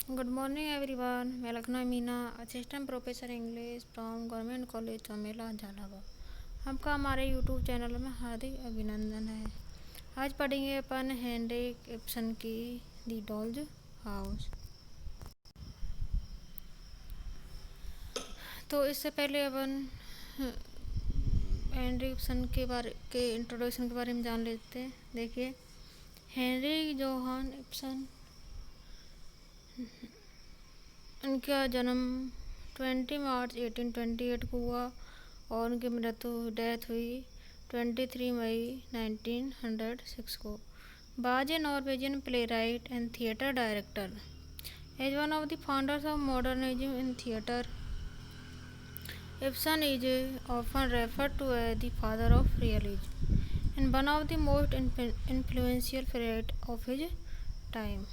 Good morning everyone. मैं Lucknow Meena assistant professor English from government college Chamela Jhalawar. आपका हमारे यूट्यूब चैनल में हार्दिक अभिनंदन है। आज पढ़ेंगे अपन हेनरिक इब्सन की दी डॉल्स हाउस। तो इससे पहले अपन हेनरिक इब्सन के इंट्रोडक्शन के बारे में जान लेते हैं। देखिए, हेनरिक जोहान इब्सन, उनका जन्म 20 मार्च 1828 को हुआ और उनकी डेथ हुई 23 मई 1906 को। Was a Norwegian playwright and theatre director. As one of the founders of modernism in theatre, Ibsen is often referred to as the father of realism and one of the most influential poets of his time.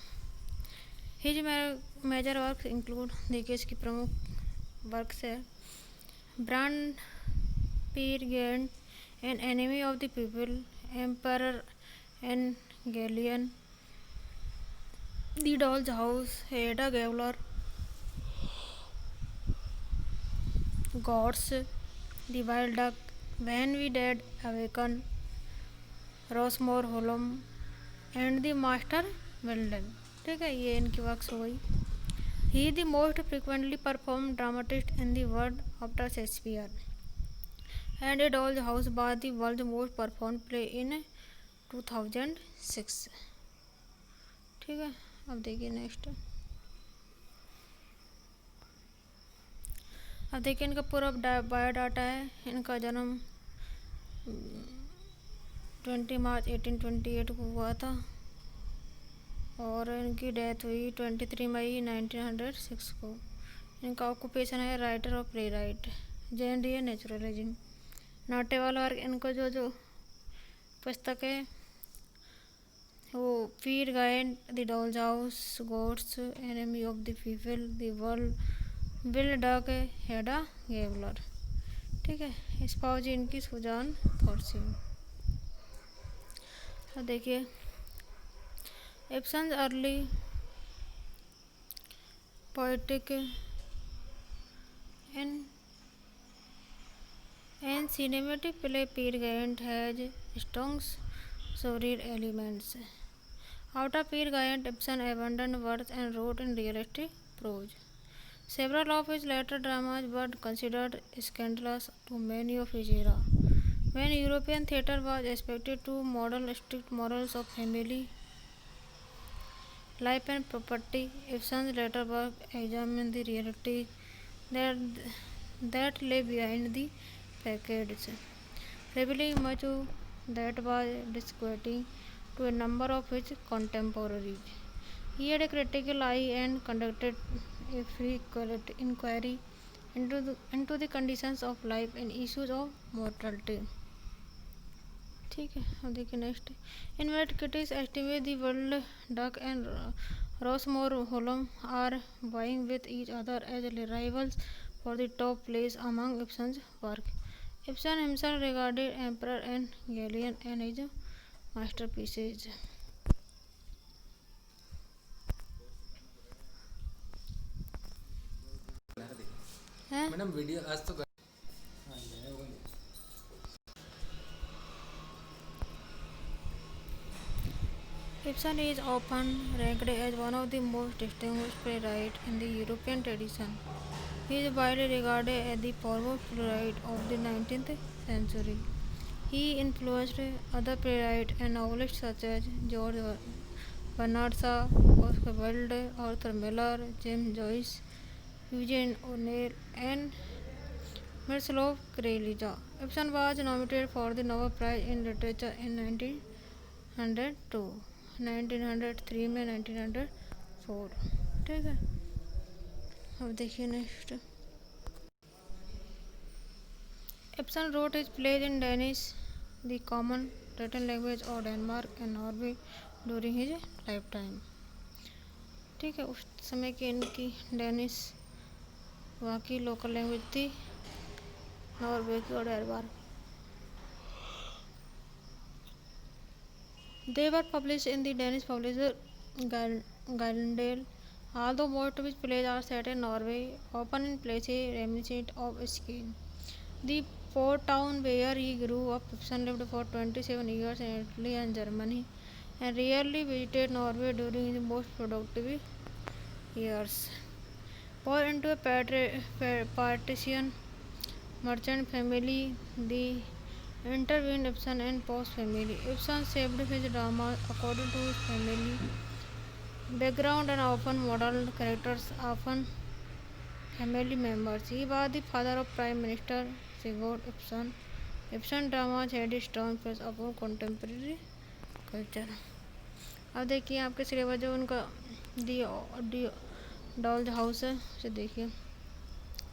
His major works include, देखिए इसकी प्रमुख works है, Brand Peer Gynt, an enemy of the people, Emperor and Galilean, the doll's house, Hedda Gabler, Ghosts, the wild duck, when we dead awaken, Rosmersholm and the master Builder. ठीक है, ये इनकी works हो गई। He is the most frequently perform dramatist in the world after Shakespeare and a doll's house was the world's most performed play in 2006। ठीक है, अब देखिए नेक्स्ट। अब देखिए इनका पूरा बायोडाटा है। इनका जन्म 20 मार्च 1828 को हुआ था और इनकी डेथ हुई 23 मई 1906 को। इनका ऑक्यूपेशन है राइटर और प्ले राइट, जेनर है नेचुरलिज्म। नोटेबल वर्क इनको जो पुस्तक है वो पीर गाइड, the doll's house, Ghosts, enemy of the people, the world, wild duck, Hedda Gabler. ठीक है, स्पाउस इनकी सुजान थॉर्सिन। अब देखिए Ibsen early poetic and cinematic play Peer गाइड has strong surreal elements. After Peer Gynt, Ibsen abandoned verse and wrote in realistic prose. Several of his later dramas were considered scandalous to many of his era. When European theatre was expected to model strict morals of family life and property, Ibsen's later work examined the realities that, that lay behind the facades, revealing much that was disquieting to a number of his contemporaries. He had a critical eye and conducted a free inquiry into the conditions of life and issues of mortality. ठीक है, अब देखिए next. Inmate critics estimate the world duck and Rossmore Holm are vying with each other as rivals for the top place among Ibsen's work. Ibsen himself regarded Emperor and Galleon and his masterpieces. Madam video आज तो Ibsen is often ranked as one of the most distinguished playwrights in the European tradition. He is widely regarded as the foremost playwright of the 19th century. He influenced other playwrights and novelists such as George Bernard Shaw, Oscar Wilde, Arthur Miller, James Joyce, Eugene O'Neill, and Miroslav Krelija. Ibsen was nominated for the Nobel Prize in Literature in 1902, 1903 में 1904। ठीक है, अब देखिए next. Ibsen wrote his plays in Danish, the common written language of Denmark and Norway during his lifetime। ठीक है, उस समय की इनकी डेनिश वहाँ की लोकल लैंग्वेज थी, नॉर्वे की और Denmark. They were published in the Danish publisher Gyldendal Although most of its plays are set in Norway, often in places reminiscent of skiing. The port town where he grew up, Ibsen lived for 27 years in Italy and Germany and rarely visited Norway during his most productive years. Born into a patrician merchant family, the intervened Ibsen and Poe's family. Ibsen shaped his drama according to his family background and often modeled characters often family members. He was the father of Prime Minister Sigurd Ibsen. Ibsen dramas had a strong influence upon contemporary culture. अब देखिए आपके syllabus जो उनका दी D डॉल्ज house है उसे देखिए।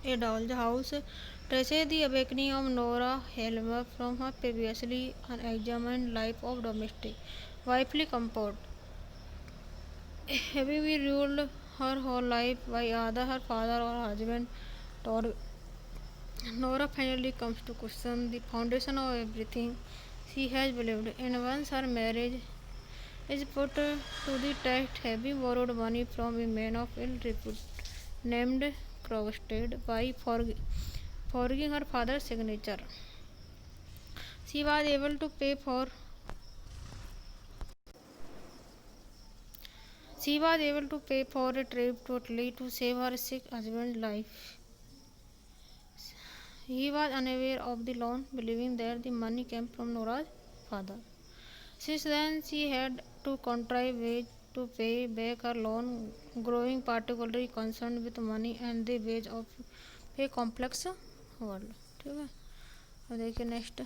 ए डॉल्ज house traces the awakening of Nora Helmer from her previously unexamined life of domestic wifely comfort. Having been ruled her whole life by either her father or husband, Nora finally comes to question the foundation of everything she has believed. And once her marriage is put to the test, having borrowed money from a man of ill repute named Krogstad by forging her father's signature, she was able to pay for a trip to Italy to save her sick husband's life. He was unaware of the loan, believing that the money came from Nora's father. Since then, she had to contrive ways to pay back her loan, growing particularly concerned with money and the ways of a complex world. ठीक है, अब देखिए next.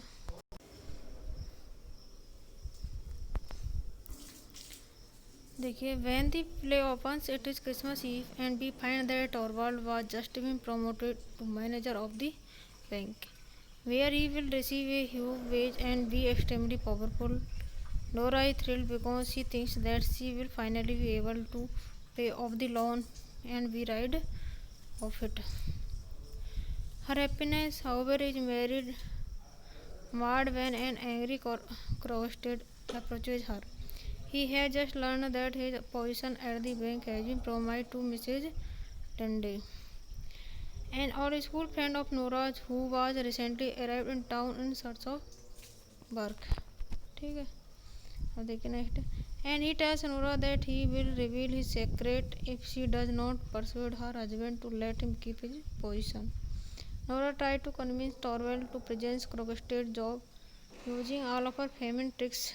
देखिए when the play opens, it is Christmas Eve and we find that Torvald was just been promoted to manager of the bank, where he will receive a huge wage and be extremely powerful. Nora is thrilled because she thinks that she will finally be able to pay off the loan and be rid of it. Her happiness, however, is marred when an angry Krogstad approaches her. He has just learned that his position at the bank has been promised to Mrs. Dundee, an old school friend of Nora's who was recently arrived in town in search of work. ठीक है, अब देखिए next. And he tells Nora that he will reveal his secret if she does not persuade her husband to let him keep his position. Nora tried to convince Torvald to present Krogstad's job using all of her feminine tricks,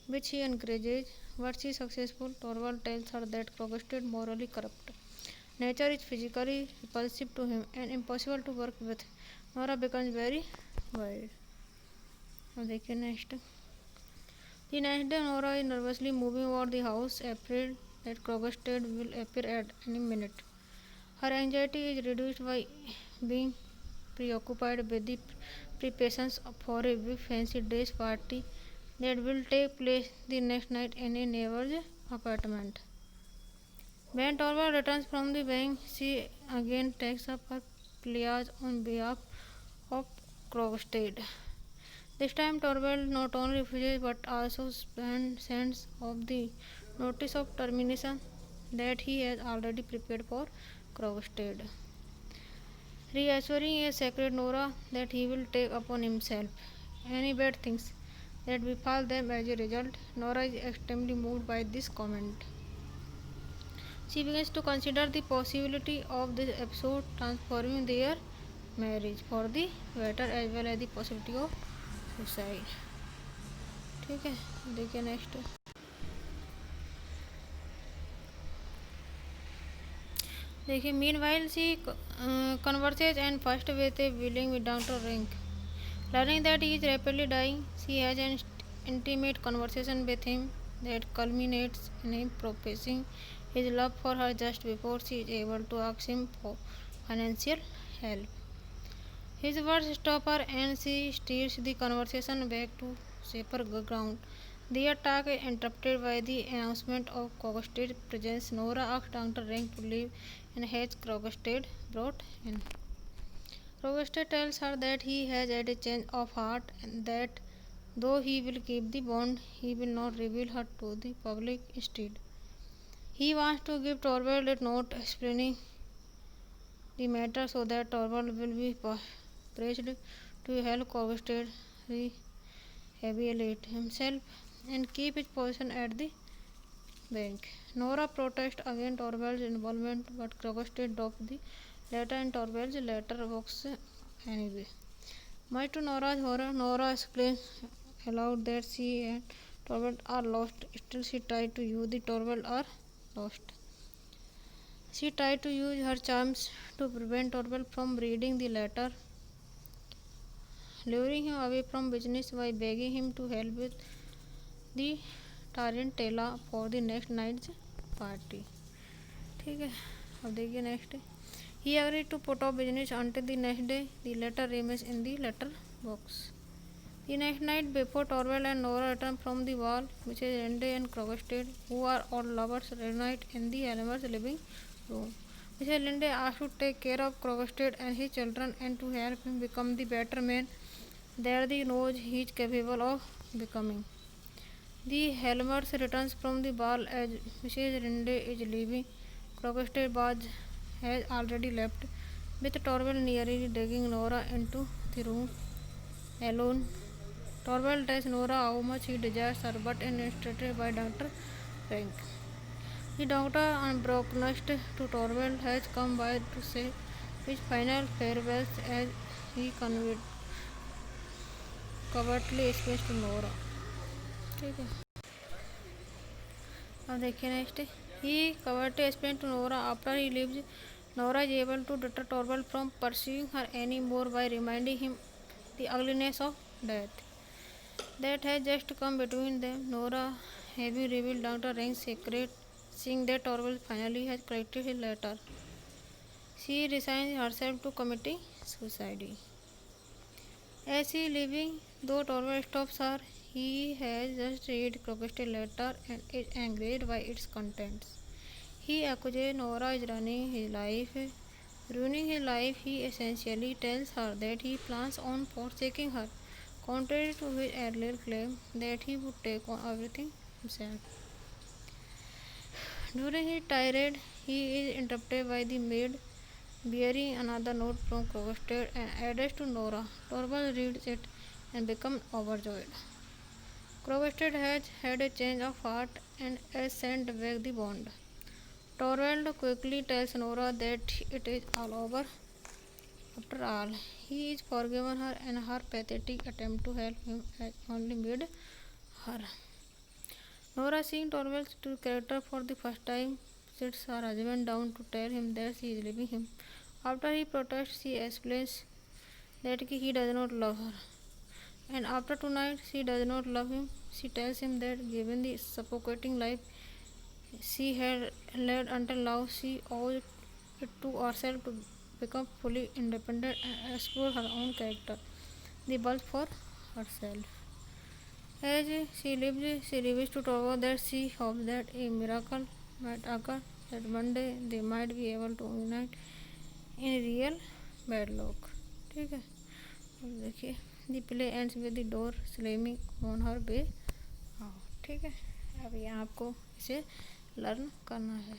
which he encourages. But she is successful. Torvald tells her that Krogstad is morally corrupt. Nature is physically repulsive to him and impossible to work with. Nora becomes very worried. अब देखिए next. The next day, Nora is nervously moving about the house, afraid that Krogstad will appear at any minute. Her anxiety is reduced by being preoccupied with the preparations for a big fancy dress party that will take place the next night in a neighbor's apartment. When Torvald returns from the bank, she again takes up her pledge on behalf of Krogstad. This time, Torvald not only refuses but also sends off the notice of termination that he has already prepared for Krogstad, reassuring a sacred Nora that he will take upon himself any bad things that befall them as a result. Nora is extremely moved by this comment. She begins to consider the possibility of this episode transforming their marriage for the better as well as the possibility of suicide. ठीक है, देखिए next. देखिए meanwhile she converses and first with a willing with Dr. Rank. Learning that he is rapidly dying, she has an intimate conversation with him that culminates in him professing his love for her just before she is able to ask him for financial help. His words stop her and she steers the conversation back to safer ground. Their talk is interrupted by the announcement of Krogstad's presence. Nora asks Dr. Rank to leave and has Krogstad brought in. Krogstad tells her that he has had a change of heart and that though he will keep the bond, he will not reveal her to the public instead. He wants to give Torvald a note explaining the matter so that Torvald will be praised to help Krogstad rehabilitate himself and keep his position at the bank. Nora protests against Torvald's involvement, but Krogstad drops the letter in Torvald's letterbox anyway. Much to Nora's horror, Nora explains aloud that she and Torvald are lost. Still, she tried to use the Torvald are lost. She tried to use her charms to prevent Torvald from reading the letter, luring him away from business by begging him to help with the tarantella for the next night's party. ठीक है, अब देखिए next. He agreed to put off business until the next day. The letter remains in the letter box. The next night, before Torvald and Nora return from the ball, Mrs. Rende and Krogstad, who are all lovers, reunite in the Elmer's living room. Mrs. Rende asks to take care of Krogstad and his children and to help him become the better man that he knows he is capable of becoming. The Helmers returns from the ball as Mrs. Rende is leaving. Krogstad has already left, with Torvald nearly dragging Nora into the room alone. Torvald tells Nora how much he desires her, but is instructed by Dr. Frank. The doctor, unbrokenest to Torvald, has come by to say his final farewells as he covertly explains to Nora. ठीक है, अब देखिए next. He covertly explains to Nora after he leaves. Nora is able to deter Torvald from pursuing her any more by reminding him the ugliness of death that has just come between them. Nora, having revealed Dr. Rank's secret, seeing that Torvald finally has corrected his letter, she resigns herself to committing suicide. As she is leaving, though Torvald stops her, he has just read Krogstad's letter and is enraged by its contents. He accuses Nora is ruining his life. He essentially tells her that he plans on forsaking her, contrary to his earlier claim that he would take on everything himself. During his tirade, he is interrupted by the maid bearing another note from Krogstad and addressed to Nora. Torvald reads it and becomes overjoyed. Krogstad has had a change of heart and has sent back the bond. Torvald quickly tells Nora that it is all over. After all, he is forgiven her, and her pathetic attempt to help him has only made her. Nora, seeing Torvald's true character for the first time, sits her husband down to tell him that she is leaving him. After he protests, she explains that he does not love her, and after tonight she does not love him. She tells him that given the suffocating life she had led until now, she owes it to herself to become fully independent and explore her own character, the world for herself. As she lives, she reveals to Torvald that she hopes that a miracle might occur, that one day they might be able to unite in real wedlock. ठीक है, अब देखिए. The play ends with the door slamming on her way out. ठीक है, अब यहाँ आपको इसे लर्न करना है.